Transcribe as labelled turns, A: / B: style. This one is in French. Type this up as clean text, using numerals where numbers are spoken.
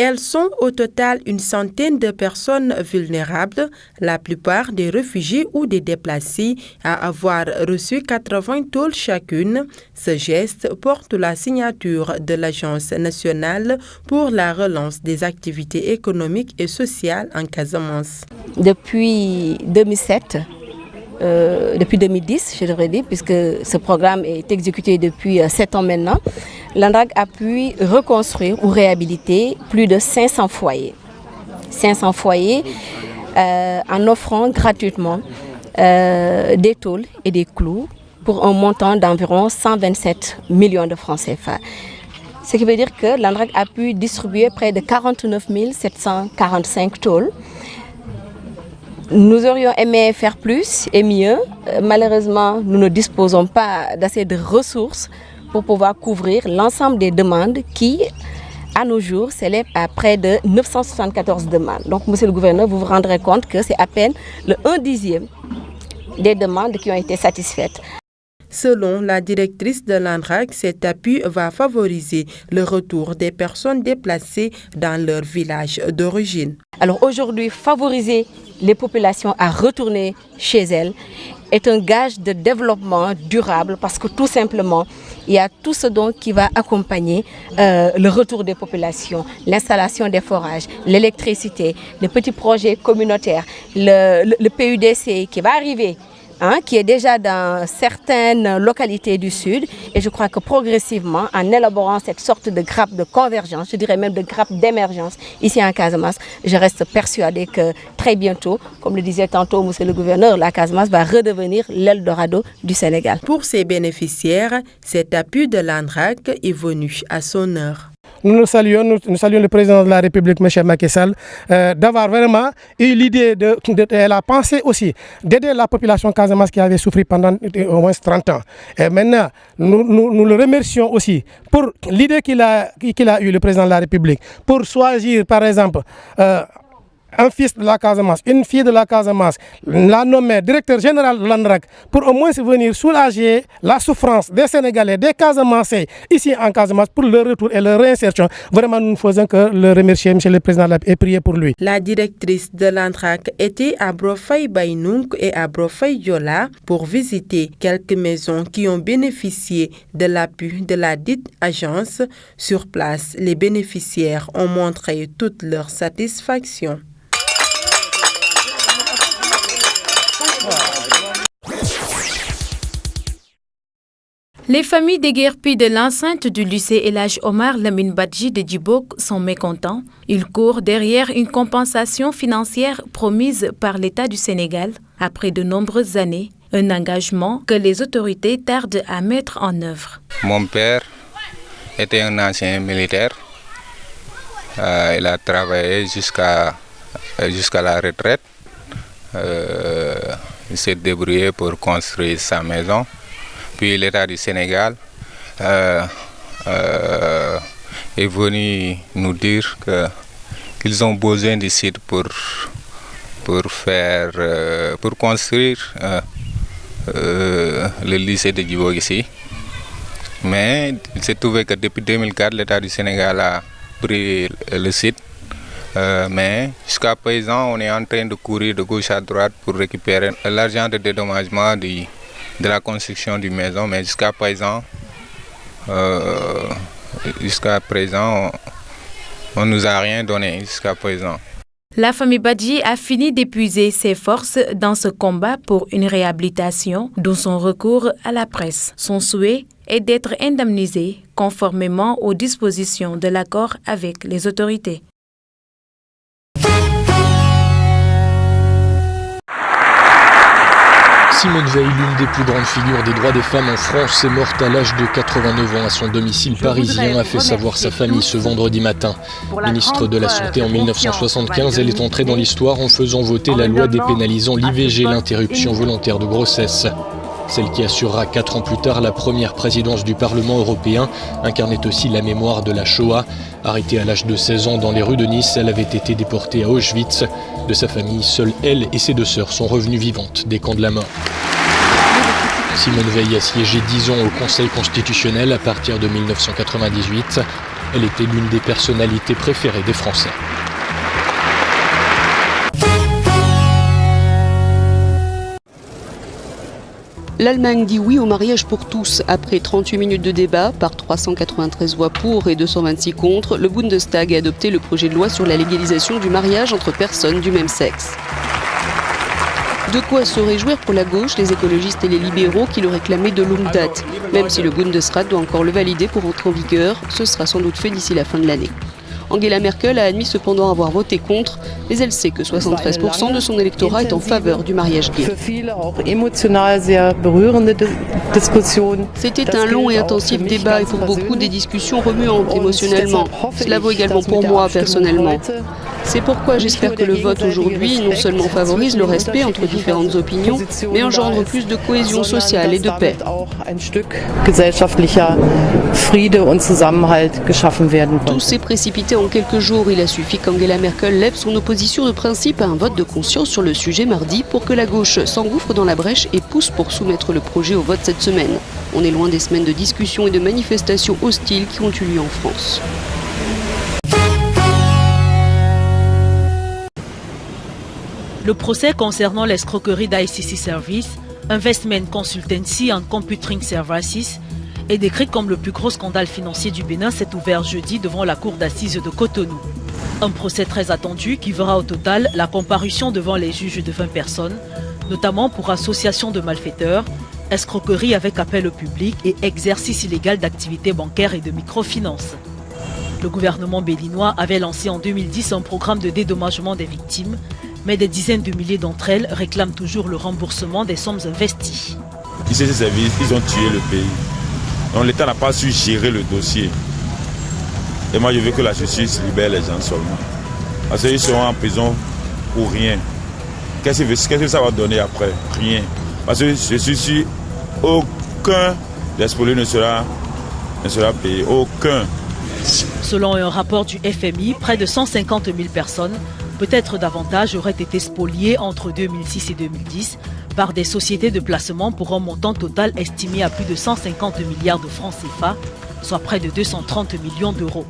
A: Elles sont au total une centaine de personnes vulnérables, la plupart des réfugiés ou des déplacés, à avoir reçu 80 tôles chacune. Ce geste porte la signature de l'Agence nationale pour la relance des activités économiques et sociales en Casamance.
B: Depuis 2007, depuis 2010, je devrais dire, puisque ce programme est exécuté depuis 7 ans maintenant, l'ANRAC a pu reconstruire ou réhabiliter plus de 500 foyers. 500 foyers en offrant gratuitement des tôles et des clous pour un montant d'environ 127 millions de francs CFA. Ce qui veut dire que l'ANRAC a pu distribuer près de 49 745 tôles. Nous aurions aimé faire plus et mieux. Malheureusement, nous ne disposons pas d'assez de ressources pour pouvoir couvrir l'ensemble des demandes qui, à nos jours, s'élèvent à près de 974 demandes. Donc, monsieur le gouverneur, vous vous rendrez compte que c'est à peine le 1/10 des demandes qui ont été satisfaites.
A: Selon la directrice de l'ANRAC, cet appui va favoriser le retour des personnes déplacées dans leur village d'origine.
B: Alors aujourd'hui, favoriser les populations à retourner chez elles est un gage de développement durable parce que tout simplement, il y a tout ce qui va accompagner le retour des populations, l'installation des forages, l'électricité, les petits projets communautaires, le PUDC qui va arriver, qui est déjà dans certaines localités du Sud. Et je crois que progressivement, en élaborant cette sorte de grappe de convergence, je dirais même de grappe d'émergence ici en Casamance, je reste persuadée que très bientôt, comme le disait tantôt monsieur le gouverneur, la Casamance va redevenir l'Eldorado du Sénégal.
A: Pour ses bénéficiaires, cet appui de l'ANRAC est venu à son heure.
C: Nous saluons le président de la République, M. Macky Sall, d'avoir vraiment eu l'idée, la pensée aussi, d'aider la population casamance qui avait souffert pendant au moins 30 ans. Et maintenant, nous le remercions aussi pour l'idée qu'il a eue, le président de la République, pour choisir, par exemple, un fils de la Casamance, une fille de la Casamance, la nommer directeur général de l'ANRAC pour au moins venir soulager la souffrance des Sénégalais, des Casamancés ici en Casamance pour leur retour et leur réinsertion. Vraiment, nous ne faisons que le remercier, M. le Président, et prier pour lui.
A: La directrice de l'ANRAC était à Brofay Bainounk et à Brofay Yola pour visiter quelques maisons qui ont bénéficié de l'appui de la dite agence. Sur place, les bénéficiaires ont montré toute leur satisfaction.
D: Les familles déguerpies de l'enceinte du lycée El Hadj Omar Lamine Badji de Djibok sont mécontents. Ils courent derrière une compensation financière promise par l'État du Sénégal après de nombreuses années, un engagement que les autorités tardent à mettre en œuvre.
E: Mon père était un ancien militaire. Il a travaillé jusqu'à la retraite. Il s'est débrouillé pour construire sa maison. Puis l'État du Sénégal est venu nous dire qu'ils ont besoin du site pour construire le lycée de Djibok ici. Mais il s'est trouvé que depuis 2004, l'État du Sénégal a pris le site. Mais jusqu'à présent, on est en train de courir de gauche à droite pour récupérer l'argent de dédommagement de la construction du maison, mais jusqu'à présent, on nous a rien donné jusqu'à présent.
D: La famille Badji a fini d'épuiser ses forces dans ce combat pour une réhabilitation, d'où son recours à la presse. Son souhait est d'être indemnisé conformément aux dispositions de l'accord avec les autorités.
F: Simone Veil, l'une des plus grandes figures des droits des femmes en France, est morte à l'âge de 89 ans à son domicile parisien, a fait savoir sa famille ce vendredi matin. Ministre de la Santé en 1975, elle est entrée dans l'histoire en faisant voter la loi dépénalisant l'IVG, l'interruption volontaire de grossesse. Celle qui assurera 4 ans plus tard la première présidence du Parlement européen incarnait aussi la mémoire de la Shoah. Arrêtée à l'âge de 16 ans dans les rues de Nice, elle avait été déportée à Auschwitz. De sa famille, seules elle et ses 2 sœurs sont revenues vivantes des camps de la mort. Simone Veil a siégé 10 ans au Conseil constitutionnel à partir de 1998. Elle était l'une des personnalités préférées des Français.
G: L'Allemagne dit oui au mariage pour tous. Après 38 minutes de débat, par 393 voix pour et 226 contre, le Bundestag a adopté le projet de loi sur la légalisation du mariage entre personnes du même sexe. De quoi se réjouir pour la gauche, les écologistes et les libéraux qui le réclamaient de longue date. Même si le Bundesrat doit encore le valider pour entrer en vigueur, ce sera sans doute fait d'ici la fin de l'année. Angela Merkel a admis cependant avoir voté contre, mais elle sait que 73% de son électorat est en faveur du mariage gay. C'était un long et intensif débat et pour beaucoup des discussions remuantes émotionnellement. Cela vaut également pour moi personnellement. C'est pourquoi j'espère que le vote aujourd'hui non seulement favorise le respect entre différentes opinions, mais engendre plus de cohésion sociale et de paix. Tout s'est précipité en quelques jours. Il a suffi qu'Angela Merkel lève son opposition de principe à un vote de conscience sur le sujet mardi pour que la gauche s'engouffre dans la brèche et pousse pour soumettre le projet au vote cette semaine. On est loin des semaines de discussions et de manifestations hostiles qui ont eu lieu en France.
H: Le procès concernant l'escroquerie d'ICC Service, Investment Consultancy and Computing Services, est décrit comme le plus gros scandale financier du Bénin, s'est ouvert jeudi devant la cour d'assises de Cotonou. Un procès très attendu qui verra au total la comparution devant les juges de 20 personnes, notamment pour association de malfaiteurs, escroquerie avec appel au public et exercice illégal d'activités bancaires et de microfinance. Le gouvernement béninois avait lancé en 2010 un programme de dédommagement des victimes, mais des dizaines de milliers d'entre elles réclament toujours le remboursement des sommes investies.
I: Ici, ces services, ils ont tué le pays. Donc l'État n'a pas su gérer le dossier. Et moi, je veux que la justice libère les gens seulement. Parce qu'ils seront en prison pour rien. Qu'est-ce que ça va donner après? Rien. Parce que je suis sûr, aucun des spoliés ne sera payé. Aucun.
H: Selon un rapport du FMI, près de 150 000 personnes, peut-être davantage, auraient été spoliées entre 2006 et 2010 par des sociétés de placement pour un montant total estimé à plus de 150 milliards de francs CFA, soit près de 230 millions d'euros.